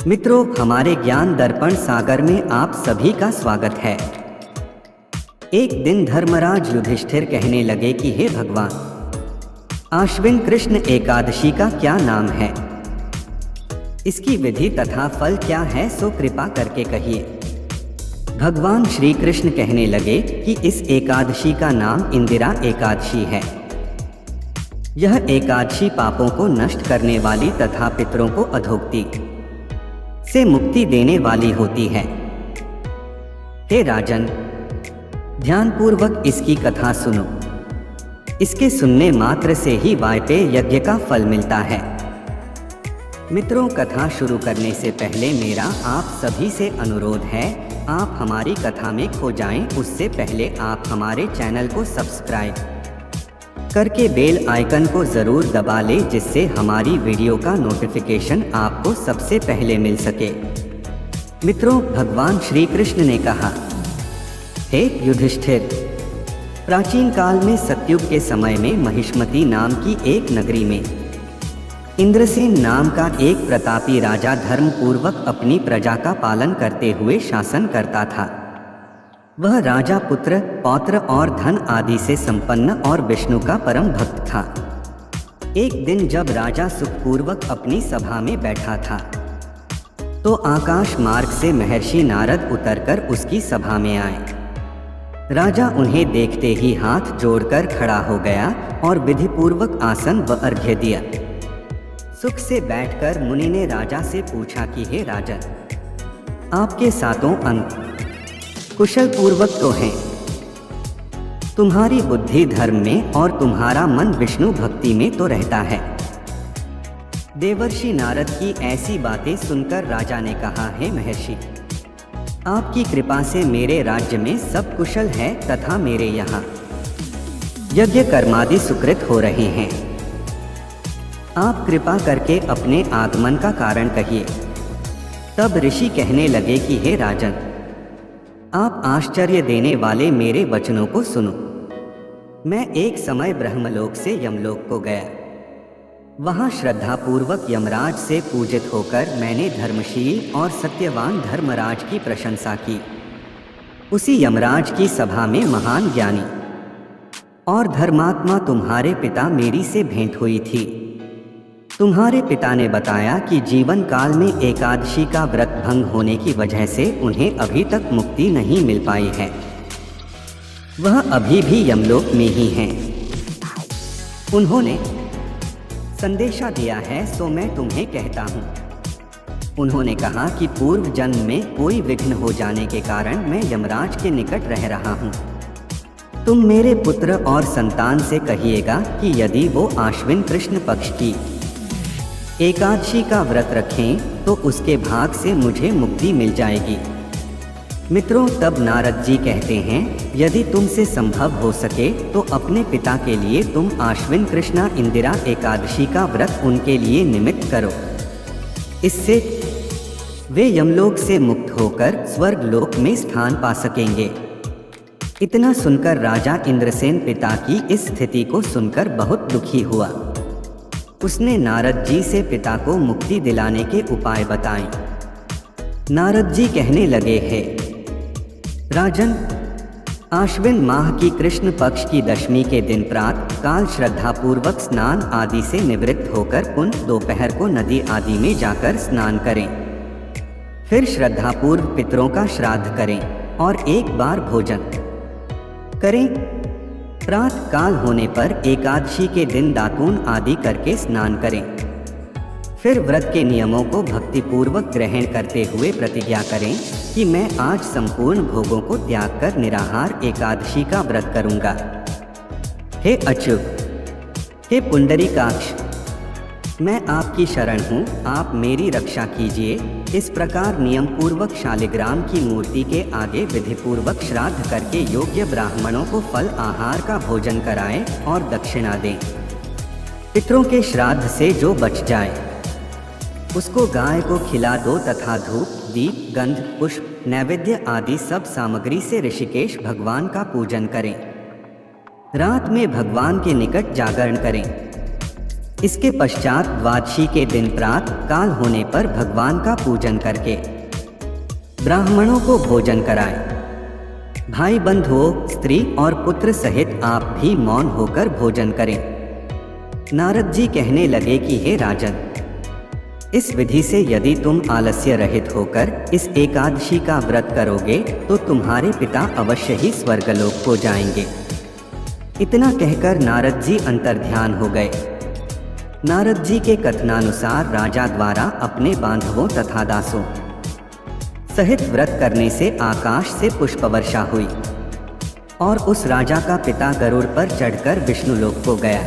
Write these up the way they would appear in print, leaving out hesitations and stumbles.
मित्रों, हमारे ज्ञान दर्पण सागर में आप सभी का स्वागत है। एक दिन धर्मराज युधिष्ठिर कहने लगे कि हे भगवान, आश्विन कृष्ण एकादशी का क्या नाम है, इसकी विधि तथा फल क्या है, सो कृपा करके कहिए। भगवान श्री कृष्ण कहने लगे कि इस एकादशी का नाम इंदिरा एकादशी है। यह एकादशी पापों को नष्ट करने वाली तथा पितरों को अधोगति से मुक्ति देने वाली होती है। हे राजन, ध्यानपूर्वक इसकी कथा सुनो। इसके सुनने मात्र से ही वाजपेय यज्ञ का फल मिलता है। मित्रों, कथा शुरू करने से पहले मेरा आप सभी से अनुरोध है, आप हमारी कथा में खो जाएं, उससे पहले आप हमारे चैनल को सब्सक्राइब करके बेल आइकन को ज़रूर दबा लें, जिससे हमारी वीडियो का नोटिफिकेशन आपको सबसे पहले मिल सके। मित्रों, भगवान श्री कृष्ण ने कहा, हे युधिष्ठिर, प्राचीन काल में सतयुग के समय में महिष्मती नाम की एक नगरी में इंद्रसेन नाम का एक प्रतापी राजा धर्मपूर्वक अपनी प्रजा का पालन करते हुए शासन करता था। वह राजा पुत्र, पौत्र और धन आदि से संपन्न और विष्णु का परम भक्त था। एक दिन जब राजा सुखपूर्वक अपनी सभा में बैठा था, तो आकाश मार्ग से महर्षि नारद उतरकर उसकी सभा में आए। राजा उन्हें देखते ही हाथ जोड़कर खड़ा हो गया और विधिपूर्वक आसन व अर्घ्य दिया। सुख से बैठकर मुनि ने राजा से पूछा कि हे राजन, आपके सातों अंग कुशल पूर्वक तो हैं, तुम्हारी बुद्धि धर्म में और तुम्हारा मन विष्णु भक्ति में तो रहता है। देवर्षि नारद की ऐसी बातें सुनकर राजा ने कहा, हे महर्षि, आपकी कृपा से मेरे राज्य में सब कुशल है तथा मेरे यहाँ यज्ञ कर्मादि सुकृत हो रहे हैं। आप कृपा करके अपने आगमन का कारण कहिए। तब ऋषि कहने लगे कि हे राजन, आप आश्चर्य देने वाले मेरे वचनों को सुनो। मैं एक समय ब्रह्मलोक से यमलोक को गया। वहां श्रद्धापूर्वक यमराज से पूजित होकर मैंने धर्मशील और सत्यवान धर्मराज की प्रशंसा की। उसी यमराज की सभा में महान ज्ञानी और धर्मात्मा तुम्हारे पिता मेरी से भेंट हुई थी। तुम्हारे पिता ने बताया कि जीवन काल में एकादशी का व्रत भंग होने की वजह से उन्हें अभी तक मुक्ति नहीं मिल पाई है। वह अभी भी यमलोक में ही हैं। उन्होंने संदेशा दिया है, सो मैं तुम्हें कहता हूँ। उन्होंने कहा कि पूर्व जन्म में कोई विघ्न हो जाने के कारण मैं यमराज के निकट रह रहा हूँ। तुम मेरे पुत्र और संतान से कहिएगा कि यदि वो आश्विन कृष्ण पक्ष की एकादशी का व्रत रखें तो उसके भाग से मुझे मुक्ति मिल जाएगी। मित्रों, तब नारद जी कहते हैं, यदि तुमसे संभव हो सके तो अपने पिता के लिए तुम आश्विन कृष्णा इंदिरा एकादशी का व्रत उनके लिए निमित्त करो। इससे वे यमलोक से मुक्त होकर स्वर्ग लोक में स्थान पा सकेंगे। इतना सुनकर राजा इंद्रसेन पिता की इस स्थिति को सुनकर बहुत दुखी हुआ। उसने नारद जी से पिता को मुक्ति दिलाने के उपाय बताए। नारद जी कहने लगे, हे राजन, आश्विन माह की कृष्ण पक्ष की दशमी के दिन प्रातः काल श्रद्धापूर्वक स्नान आदि से निवृत्त होकर पुनः दोपहर को नदी आदि में जाकर स्नान करें। फिर श्रद्धापूर्व पितरों का श्राद्ध करें और एक बार भोजन करें। प्रातः काल होने पर एकादशी के दिन दातून आदि करके स्नान करें। फिर व्रत के नियमों को भक्तिपूर्वक ग्रहण करते हुए प्रतिज्ञा करें कि मैं आज संपूर्ण भोगों को त्याग कर निराहार एकादशी का व्रत करूंगा। हे अच्युत, हे पुंडरीकाक्ष, मैं आपकी शरण हूँ, आप मेरी रक्षा कीजिए। इस प्रकार नियम पूर्वक शालिग्राम की मूर्ति के आगे विधिपूर्वक श्राद्ध करके योग्य ब्राह्मणों को फल आहार का भोजन कराएं और दक्षिणा दें। पितरों के श्राद्ध से जो बच जाए उसको गाय को खिला दो तथा धूप, दीप, गंध, पुष्प, नैवेद्य आदि सब सामग्री से ऋषिकेश भगवान का पूजन करें। रात में भगवान के निकट जागरण करें। इसके पश्चात द्वादशी के दिन प्रातः काल होने पर भगवान का पूजन करके ब्राह्मणों को भोजन कराएं। भाई बंधुओं, स्त्री और पुत्र सहित आप भी मौन होकर भोजन करें। नारद जी कहने लगे कि हे राजन, इस विधि से यदि तुम आलस्य रहित होकर इस एकादशी का व्रत करोगे तो तुम्हारे पिता अवश्य ही स्वर्गलोक को जाएंगे। इतना कहकर नारद जी अंतर्ध्यान हो गए। नारद जी के कथनानुसार राजा द्वारा अपने बांधवों तथा दासों सहित व्रत करने से आकाश से पुष्प वर्षा हुई और उस राजा का पिता गरुड़ पर चढ़कर विष्णुलोक को गया।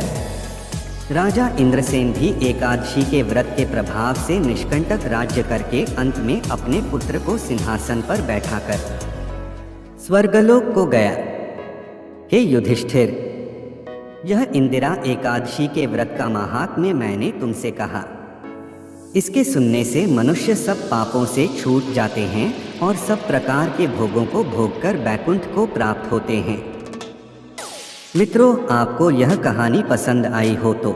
राजा इंद्रसेन भी एकादशी के व्रत के प्रभाव से निष्कंटक राज्य करके अंत में अपने पुत्र को सिंहासन पर बैठाकर स्वर्गलोक को गया। हे युधिष्ठिर, यह इंदिरा एकादशी के व्रत का महात्म्य मैंने तुमसे कहा। इसके सुनने से मनुष्य सब पापों से छूट जाते हैं और सब प्रकार के भोगों को भोगकर बैकुंठ को प्राप्त होते हैं। मित्रों, आपको यह कहानी पसंद आई हो तो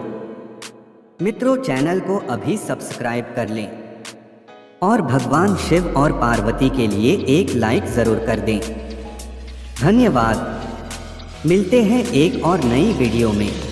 मित्रों चैनल को अभी सब्सक्राइब कर लें और भगवान शिव और पार्वती के लिए एक लाइक जरूर कर दें। धन्यवाद। मिलते हैं एक और नई वीडियो में।